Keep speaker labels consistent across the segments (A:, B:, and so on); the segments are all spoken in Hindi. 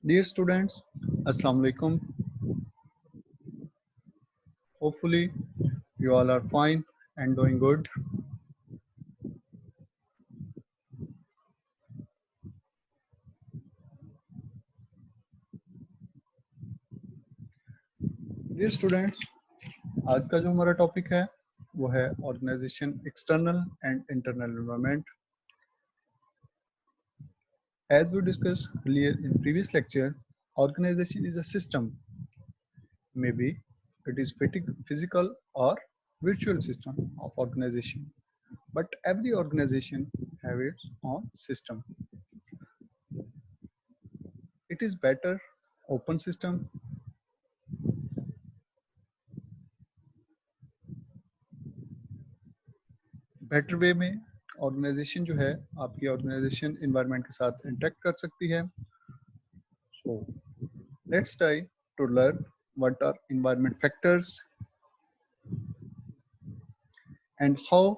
A: Dear students, Assalamu alaikum. Hopefully, you all are fine and doing good. Dear students, आज का जो हमारा टॉपिक है वो है organisation external and internal environment. As we discussed earlier in previous lecture, organization is a system. Maybe it is physical or virtual system of organization, but every organization have its own system. It is better open system. Better way में ऑर्गेनाइजेशन जो है आपकी ऑर्गेनाइजेशन एनवायरनमेंट के साथ इंटरेक्ट कर सकती है. So let's try to learn what are environment factors and how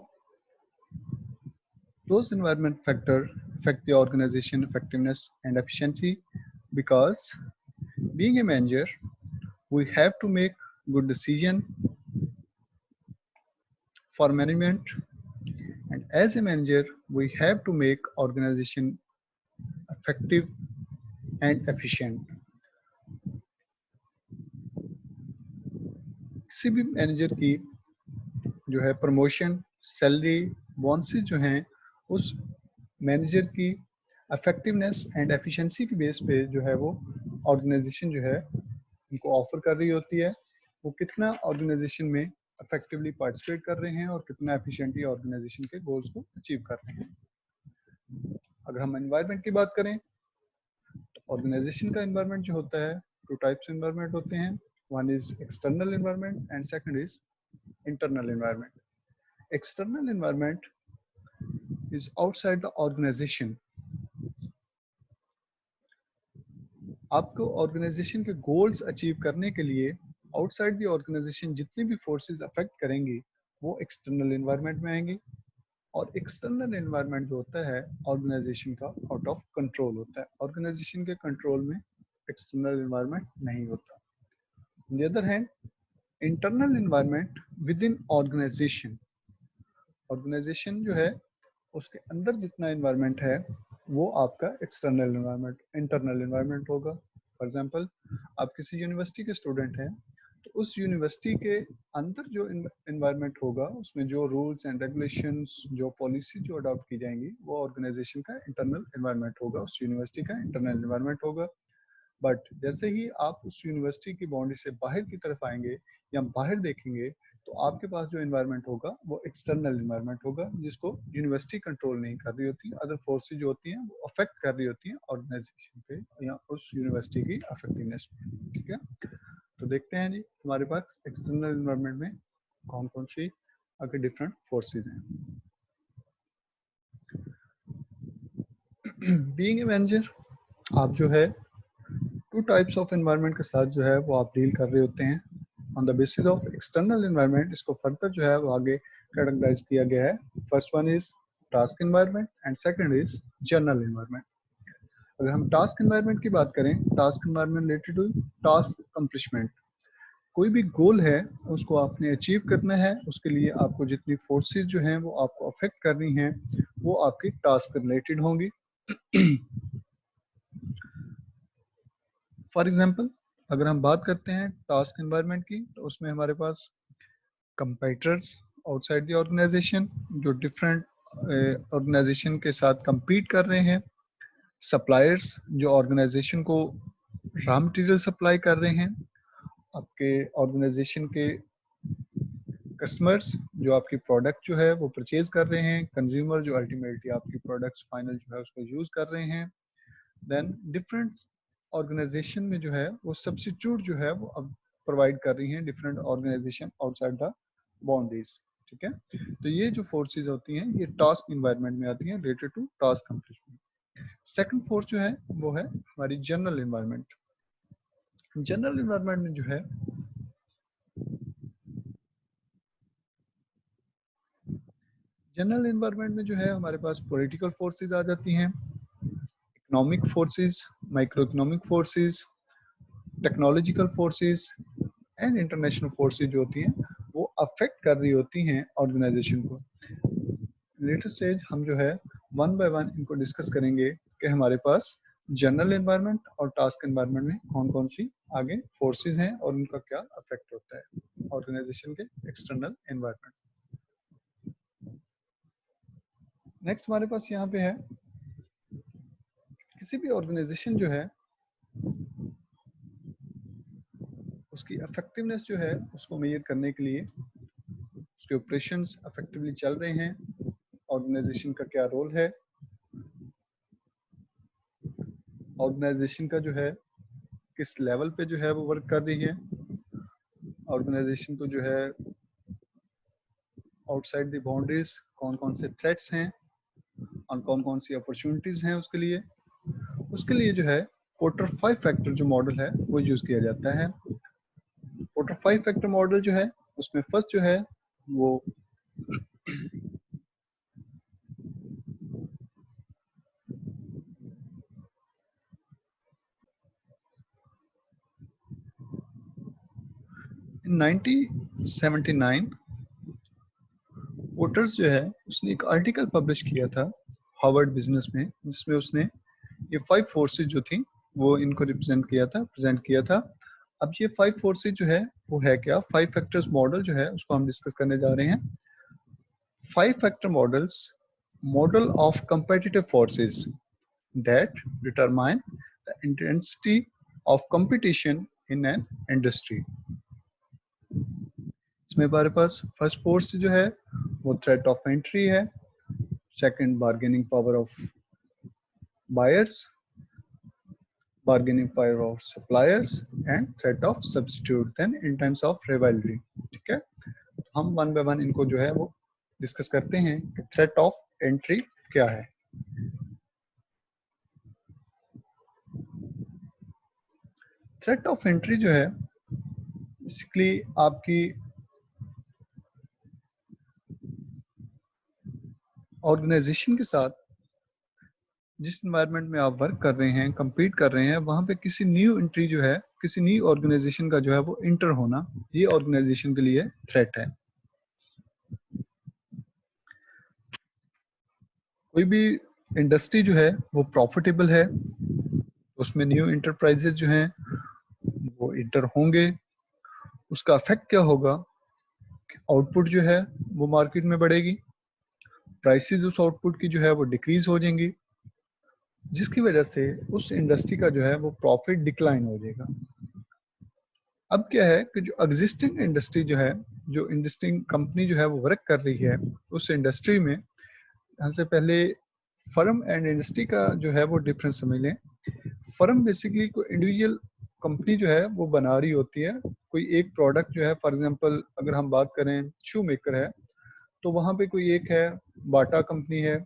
A: those environment factors affect the organization effectiveness and efficiency, because being a manager we have to make good decision for management, and as a manager we have to make organization effective and efficient. किसी भी मैनेजर की जो है प्रमोशन, सैलरी, बोनसेस जो हैं उस मैनेजर की इफेक्टिवनेस एंड एफिशिएंसी की बेस पे जो है वो ऑर्गेनाइजेशन जो है उनको ऑफर कर रही होती है. वो कितना ऑर्गेनाइजेशन में इफेक्टिवली पार्टिसिपेट कर रहे हैं और कितना एफिशिएंटली ऑर्गेनाइजेशन के गोल्स को अचीव कर रहे हैं. अगर हम एनवायरनमेंट की बात करें तो ऑर्गेनाइजेशन का एनवायरनमेंट जो होता है, टू टाइप्स एनवायरनमेंट होते हैं. One is external environment and second is internal environment. External environment is outside the organization. आपको ऑर्गेनाइजेशन के गोल्स अचीव करने के लिए आउटसाइड द ऑर्गेनाइजेशन जितनी भी फोर्सेस अफेक्ट करेंगी वो एक्सटर्नल एनवायरनमेंट में आएंगी. और एक्सटर्नल एनवायरनमेंट जो होता है ऑर्गेनाइजेशन का आउट ऑफ कंट्रोल होता है. ऑर्गेनाइजेशन के कंट्रोल में एक्सटर्नल एनवायरनमेंट नहीं होता. On the other hand internal environment within organisation, organisation जो है उसके अंदर जितना एनवायरनमेंट है वो आपका एक्सटर्नल एनवायरनमेंट, इंटरनल एनवायरनमेंट होगा. फॉर एग्जांपल आप किसी यूनिवर्सिटी के स्टूडेंट हैं तो उस यूनिवर्सिटी के अंदर जो एनवायरनमेंट होगा उसमें जो रूल्स एंड रेगुलेशंस, जो पॉलिसी जो अडॉप्ट की जाएंगी वो ऑर्गेनाइजेशन का इंटरनल एनवायरनमेंट होगा, उस यूनिवर्सिटी का इंटरनल एनवायरनमेंट होगा. बट जैसे ही आप उस यूनिवर्सिटी की बाउंड्री से बाहर की तरफ आएंगे या बाहर देखेंगे तो आपके पास जो एनवायरनमेंट होगा वो एक्सटर्नल एनवायरनमेंट होगा जिसको यूनिवर्सिटी कंट्रोल नहीं कर रही होती. अदर फोर्सेज जो होती हैं वो अफेक्ट कर रही होती हैं ऑर्गेनाइजेशन पे या उस यूनिवर्सिटी की इफेक्टिवनेस पे. ठीक है, तो देखते हैं जी हमारे पास एक्सटर्नल एनवायरनमेंट में कौन कौन सी आगे डिफरेंट फोर्सेज हैं. बीइंग ए मैनेजर आप जो है टू टाइप्स ऑफ एनवायरनमेंट के साथ जो है वो आप डील कर रहे होते हैं. On the basis of external environment इसको फर्दर जो है वो आगे कैटेगराइज किया गया है. First one is task environment and second is general environment. अगर हम टास्क एनवायरनमेंट की बात करें, task environment related to task accomplishment. कोई भी गोल है उसको आपने अचीव करना है, उसके लिए आपको जितनी फोर्सेस जो हैं वो आपको अफेक्ट करनी है वो आपकी टास्क रिलेटेड होंगी. फॉर एग्जाम्पल अगर हम बात करते हैं टास्क एनवायरनमेंट की तो उसमें हमारे पास कंपीटर्स आउटसाइड द ऑर्गेनाइजेशन जो डिफरेंट ऑर्गेनाइजेशन के साथ compete कर रहे हैं. सप्लायर्स जो ऑर्गेनाइजेशन को रॉ मटेरियल सप्लाई कर रहे हैं. आपके ऑर्गेनाइजेशन के कस्टमर्स जो आपकी प्रोडक्ट जो है वो परचेज कर रहे हैं. कंज्यूमर जो अल्टीमेटली आपकी प्रोडक्ट्स फाइनल जो है उसको यूज कर रहे हैं. देन डिफरेंट ऑर्गेनाइजेशन में जो है वो सब्स्टिट्यूट जो है वो अब प्रोवाइड कर रही हैं different organisation outside the boundaries. ठीक है, तो ये जो फोर्सेज होती हैं ये टास्क एनवायरनमेंट में आती हैं related to task completion. Second force जो है वो है हमारी जनरल एनवायरनमेंट. जनरल एनवायरनमेंट में जो है जनरल एनवायरनमेंट में जो है हमारे पास पॉलिटिकल फोर्सेस आ जाती हैं, economic forces micro economic forces, technological forces and international forces जो होती हैं वो अफेक्ट कर रही होती हैं ऑर्गेनाइजेशन को। लेटेस्ट स्टेज हम जो है वन बाय वन इनको डिस्कस करेंगे कि हमारे पास जनरल एनवायरनमेंट और टास्क एनवायरनमेंट में कौन कौन सी आगे फोर्सेस हैं और उनका क्या अफेक्ट होता है ऑर्गेनाइजेशन के एक्सटर्नल एनवायरनमेंट। नेक्स्ट हमारे पास यहाँ पे है किसी भी ऑर्गेनाइजेशन जो है उसकी इफेक्टिवनेस जो है उसको मेजर करने के लिए उसके ऑपरेशंस इफेक्टिवली चल रहे हैं, ऑर्गेनाइजेशन का क्या रोल है, ऑर्गेनाइजेशन का जो है किस लेवल पे जो है वो वर्क कर रही है, ऑर्गेनाइजेशन को जो है आउटसाइड द बाउंड्रीज कौन कौन से थ्रेट्स हैं और कौन कौन सी अपॉर्चुनिटीज हैं उसके लिए जो है पोर्टर 5 फैक्टर जो मॉडल है वो यूज किया जाता है। पोर्टर 5 फैक्टर मॉडल जो है उसमें फर्स्ट जो है वो इन 1979 पोर्टर्स जो है उसने एक आर्टिकल पब्लिश किया था हार्वर्ड बिजनेस में, जिसमें उसने ये 5 फोर्सेस जो थी वो इनको प्रेजेंट किया था। अब ये 5 फोर्सेस जो है वो है क्या, 5 फैक्टर्स मॉडल जो है उसको हम डिस्कस करने जा रहे हैं। 5 factor model of competitive forces that determine the intensity of competition in an industry। इसमें हमारे पास फर्स्ट फोर्स जो है वो थ्रेट ऑफ एंट्री है, second bargaining power of buyers, bargaining power of suppliers and threat of substitute then in terms of rivalry. ठीक है, हम वन बाय वन इनको जो है वो डिस्कस करते हैं कि थ्रेट ऑफ एंट्री क्या है। थ्रेट ऑफ एंट्री जो है बेसिकली आपकी ऑर्गेनाइजेशन के साथ जिस एनवायरनमेंट में आप वर्क कर रहे हैं, compete कर रहे हैं, वहां पे किसी न्यू एंट्री जो है किसी न्यू ऑर्गेनाइजेशन का जो है वो इंटर होना, ये ऑर्गेनाइजेशन के लिए थ्रेट है। कोई भी इंडस्ट्री जो है वो प्रॉफिटेबल है, उसमें न्यू इंटरप्राइजेज जो हैं वो इंटर होंगे, उसका इफेक्ट क्या होगा, आउटपुट जो है वो मार्केट में बढ़ेगी, प्राइसेस उस आउटपुट की जो है वो डिक्रीज हो जाएंगी, जिसकी वजह से उस इंडस्ट्री का जो है वो प्रॉफिट डिक्लाइन हो जाएगा। अब क्या है कि जो एग्जिस्टिंग इंडस्ट्री जो है, जो इंडस्ट्री कंपनी जो है वो वर्क कर रही है उस इंडस्ट्री में, सबसे पहले फर्म एंड इंडस्ट्री का जो है वो डिफरेंस समझ लें। फर्म बेसिकली कोई इंडिविजुअल कंपनी जो है वो बना रही होती है कोई एक प्रोडक्ट जो है, फॉर एग्जांपल अगर हम बात करें शू मेकर है तो वहां पे कोई एक है बाटा कंपनी है,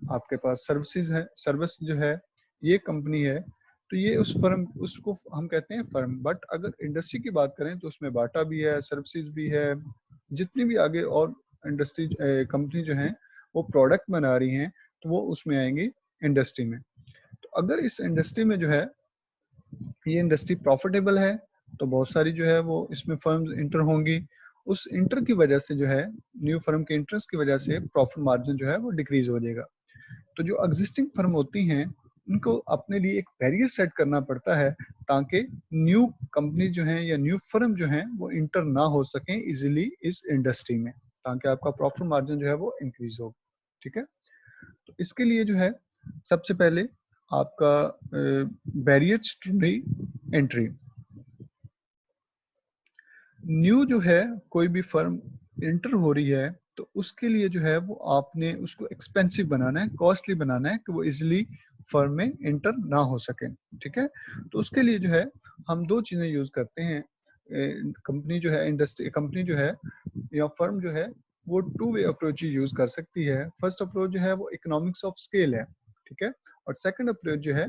A: आपके पास सर्विसेज है, सर्विस जो है ये कंपनी है, तो ये उस फर्म उसको हम कहते हैं फर्म। बट अगर इंडस्ट्री की बात करें तो उसमें बाटा भी है, सर्विसेज भी है, जितनी भी आगे और इंडस्ट्री कंपनी जो है वो प्रोडक्ट बना रही हैं तो वो उसमें आएंगी इंडस्ट्री में। तो अगर इस इंडस्ट्री में जो है ये इंडस्ट्री प्रॉफिटेबल है तो बहुत सारी जो है वो इसमें फर्म इंटर होंगी, उस इंटर की वजह से जो है न्यू फर्म के इंटरेस्ट की वजह से प्रॉफिट मार्जिन जो है वो डिक्रीज हो जाएगा। तो जो एग्जिस्टिंग फर्म होती हैं उनको अपने लिए एक बैरियर सेट करना पड़ता है ताकि न्यू कंपनी जो है या न्यू फर्म जो है वो इंटर ना हो सके इजीली इस इंडस्ट्री में, ताकि आपका प्रॉफिट मार्जिन जो है वो इंक्रीज हो। ठीक है, तो इसके लिए जो है सबसे पहले आपका barriers to the entry, new जो है कोई भी फर्म इंटर हो रही है तो उसके लिए जो है वो आपने उसको एक्सपेंसिव बनाना है, कॉस्टली बनाना है कि वो इजिली फर्म में इंटर ना हो सके। ठीक है, तो उसके लिए जो है हम दो चीजें यूज करते हैं। कंपनी जो है इंडस्ट्री कंपनी जो है या फर्म जो है वो टू वे अप्रोच यूज कर सकती है। फर्स्ट अप्रोच जो है वो इकोनॉमिक्स ऑफ स्केल है, ठीक है, और सेकंड अप्रोच जो है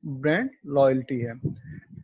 A: ब्रांड लॉयल्टी है।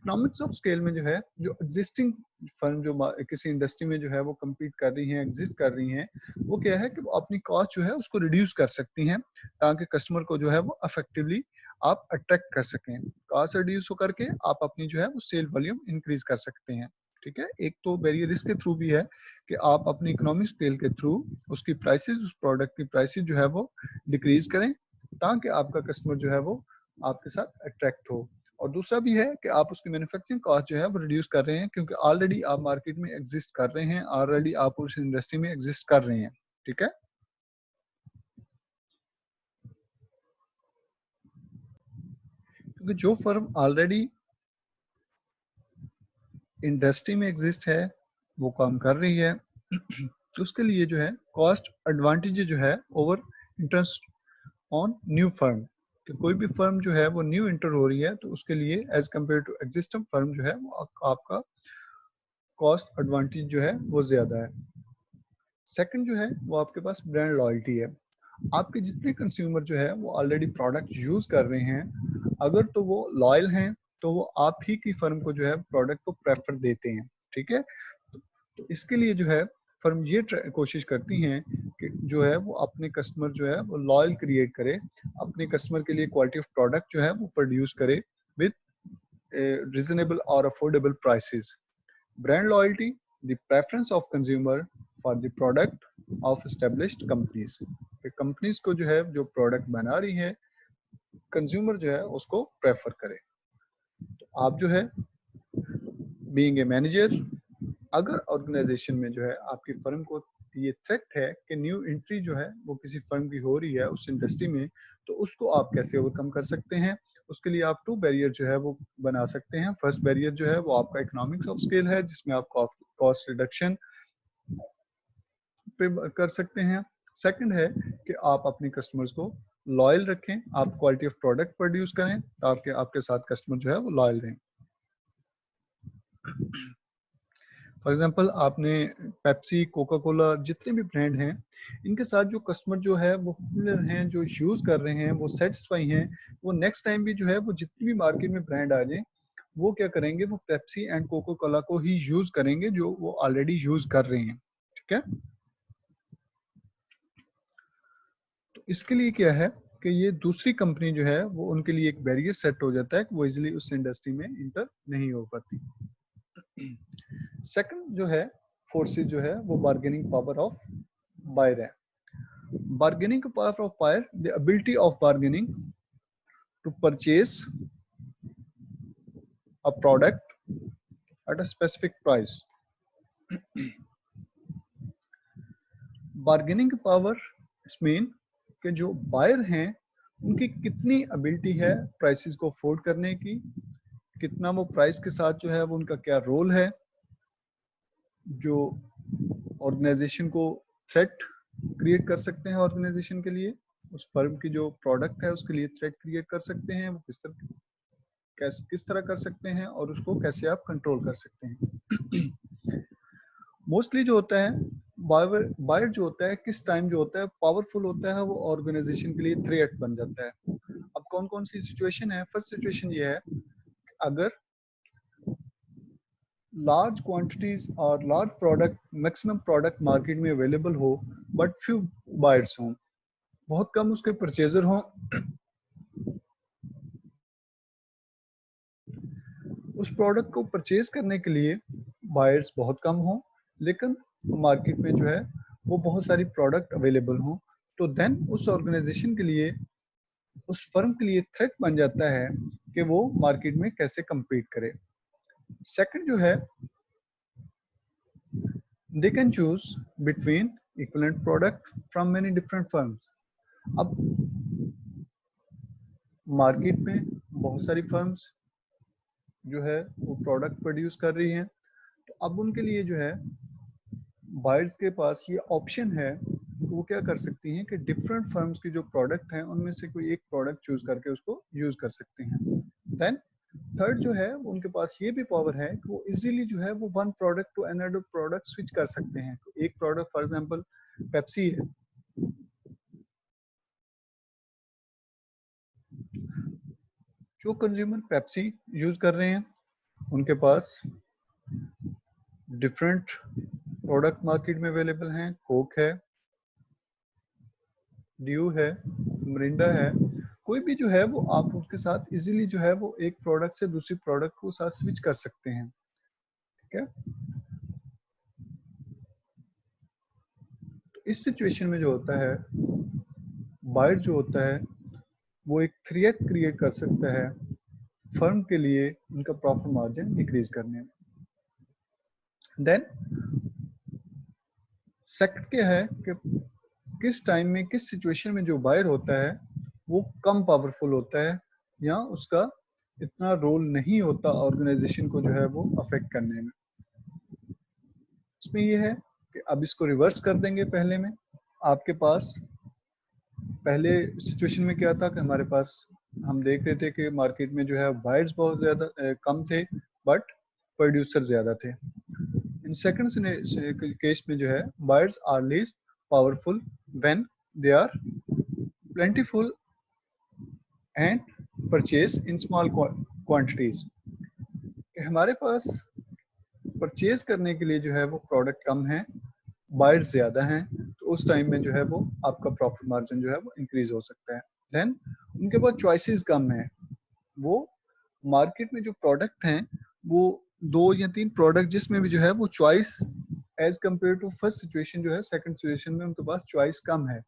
A: इकोनॉमिक्स ऑफ स्केल में जो है, जो एग्जिस्टिंग फर्म जो किसी इंडस्ट्री में जो है वो compete कर रही हैं, एग्जिस्ट कर रही हैं, वो क्या है कि वो अपनी कॉस्ट जो है उसको रिड्यूस कर सकती हैं, ताकि कस्टमर को जो है वो इफेक्टिवली आप अट्रैक्ट कर सकें। कॉस्ट रिड्यूस हो करके आप अपनी जो है वो सेल वॉल्यूम इंक्रीज कर सकते हैं। ठीक है, एक तो बैरियर इसके थ्रू भी है कि आप अपनी इकोनॉमिक स्केल के थ्रू उसकी प्राइसेस, उस प्रोडक्ट की प्राइसेस जो है वो डिक्रीज करें, ताकि आपका कस्टमर जो है वो आपके साथ अट्रैक्ट हो। और दूसरा भी है कि आप उसकी मैन्युफैक्चरिंग कॉस्ट जो है वो रिड्यूस कर रहे हैं, क्योंकि ऑलरेडी आप मार्केट में एग्जिस्ट कर रहे हैं, ऑलरेडी आप उस इंडस्ट्री में एग्जिस्ट कर रहे हैं। ठीक है, क्योंकि जो फर्म ऑलरेडी इंडस्ट्री में एग्जिस्ट है, वो काम कर रही है, तो उसके लिए जो है कॉस्ट एडवांटेज जो है over interest on new firm, कि कोई भी फर्म जो है वो न्यू इंटर हो रही है, तो उसके लिए as compare to existing firm जो है वो आपका कॉस्ट एडवांटेज जो है वो ज्यादा है। सेकंड जो है वो आपके पास ब्रांड लॉयल्टी है। आपके जितने कंज्यूमर जो है वो ऑलरेडी प्रोडक्ट यूज कर रहे हैं, अगर तो वो लॉयल हैं, तो वो आप ही की फर्म को जो है प्रोडक्ट को प्रेफर देते हैं। ठीक है, तो इसके लिए जो है फर्म ये कोशिश करती हैं कि जो है वो अपने कस्टमर जो है वो लॉयल क्रिएट करे, अपने कस्टमर के लिए क्वालिटी ऑफ प्रोडक्ट जो है वो प्रोड्यूस करे with reasonable or affordable prices. Brand loyalty, the preference of consumer for the product of established companies. Companies को जो है जो प्रोडक्ट बना रही है, कंज्यूमर जो है उसको प्रेफर करे। तो आप जो है बीइंग ए मैनेजर, अगर ऑर्गेनाइजेशन में जो है आपकी फर्म को ये थ्रेट है कि न्यू एंट्री जो है वो किसी फर्म की हो रही है उस इंडस्ट्री में, तो उसको आप कैसे ओवरकम कर सकते हैं? उसके लिए आप टू बैरियर जो है वो बना सकते हैं। फर्स्ट बैरियर जो है वो आपका इकोनॉमिक्स ऑफ स्केल है, जिसमें आप कॉस्ट रिडक्शन पे कर सकते हैं। सेकंड है कि आप अपने कस्टमर्स को लॉयल रखें, आप क्वालिटी ऑफ प्रोडक्ट प्रोड्यूस करें ताकि आपके साथ कस्टमर जो है वो लॉयल रहें। फॉर एग्जांपल आपने पेप्सी, कोका कोला, जितने भी ब्रांड हैं, इनके साथ जो कस्टमर जो है वो फैमिलियर हैं, जो यूज़ कर रहे हैं, वो सेटिस्फाई हैं, वो नेक्स्ट टाइम भी जो है वो जितनी भी मार्केट में ब्रांड आ जाए, वो क्या करेंगे, वो पेप्सी एंड कोका कोला को ही यूज़ करेंगे जो वो ऑलरेडी यूज़ कर रहे हैं। ठीक है, तो इसके लिए क्या है कि ये दूसरी कंपनी जो है वो उनके लिए एक बैरियर सेट हो जाता है कि वो इजिली उस इंडस्ट्री में इंटर नहीं हो पाती। सेकंड जो है फोर्सेस जो है वो बार्गेनिंग पावर ऑफ बायर है। Bargaining power of buyer, the ability of bargaining to purchase a product at a specific price. Bargaining power mean कि जो बायर हैं उनकी कितनी एबिलिटी है प्राइसेस को अफोर्ड करने की, कितना वो प्राइस के साथ जो है वो उनका क्या रोल है, जो ऑर्गेनाइजेशन को थ्रेट क्रिएट कर सकते हैं ऑर्गेनाइजेशन के लिए, उस फर्म की जो प्रोडक्ट है उसके लिए थ्रेट क्रिएट कर सकते हैं, वो किस तरह कर सकते हैं और उसको कैसे आप कंट्रोल कर सकते हैं। मोस्टली जो होता है बायर बायर जो होता है किस टाइम जो होता है पावरफुल होता है, वो ऑर्गेनाइजेशन के लिए थ्रेट बन जाता है। अब कौन कौन सी सिचुएशन है? फर्स्ट सिचुएशन ये है, अगर लार्ज क्वांटिटीज और large product, maximum product market में अवेलेबल हो बट फ्यू बायर्स हों, बहुत कम उसके परचेजर हों, उस प्रोडक्ट को परचेज करने के लिए बायर्स बहुत कम हों, लेकिन मार्केट में जो है वो बहुत सारी प्रोडक्ट अवेलेबल हों, तो देन उस ऑर्गेनाइजेशन के लिए, उस फर्म के लिए थ्रेट बन जाता है कि वो मार्केट में कैसे compete करे। सेकंड जो है, they can choose between equivalent product from many different firms. अब मार्केट में बहुत सारी फर्म्स जो है वो प्रोडक्ट प्रोड्यूस कर रही हैं, तो अब उनके लिए जो है बायर्स के पास ये ऑप्शन है, तो वो क्या कर सकती हैं कि डिफरेंट फर्म्स की जो प्रोडक्ट हैं उनमें से कोई एक प्रोडक्ट चूज करके उसको यूज कर सकते हैं। देन थर्ड जो है उनके पास ये भी पावर है कि वो इजीली जो है वो one product to another product switch कर सकते हैं। तो एक प्रोडक्ट फॉर एग्जांपल पेप्सी है, जो कंज्यूमर पेप्सी यूज कर रहे हैं उनके पास डिफरेंट प्रोडक्ट मार्केट में अवेलेबल हैं, कोक है, ड्यू है, मिरिंडा है, कोई भी जो है वो आप उनके साथ इजीली जो है वो एक प्रोडक्ट से दूसरी प्रोडक्ट को साथ स्विच कर सकते हैं। ठीक है, तो इस सिचुएशन में जो होता है, बायर जो होता है वो एक थ्रेट क्रिएट कर सकता है फर्म के लिए उनका प्रॉफिट मार्जिन इंक्रीज करने में। देन सेकंड क्या है कि किस टाइम में, किस सिचुएशन में जो बायर होता है वो कम पावरफुल होता है या उसका इतना रोल नहीं होता ऑर्गेनाइजेशन को जो है वो अफेक्ट करने में। इसमें ये है कि अब इसको रिवर्स कर देंगे। पहले में आपके पास, पहले सिचुएशन में क्या था कि हमारे पास, हम देख रहे थे कि मार्केट में जो है बायर्स बहुत ज़्यादा कम थे बट प्रोड्यूसर ज़्यादा थे। इन सेकंड केस में जो है buyers are least powerful when they are plentiful and purchase in small quantities. हमारे पास परचेज करने के लिए जो है वो प्रोडक्ट कम है, बायर्स ज़्यादा हैं, तो उस टाइम में जो है वो आपका प्रॉफिट मार्जिन जो है वो इंक्रीज हो सकता है। देन उनके पास चॉइसेस कम है, वो मार्केट में जो प्रोडक्ट हैं वो 2 या 3 प्रोडक्ट जिसमें भी जो है वो choice as compare to first situation जो है, सेकंड सिचुएशन में उनके पास चॉइस कम है।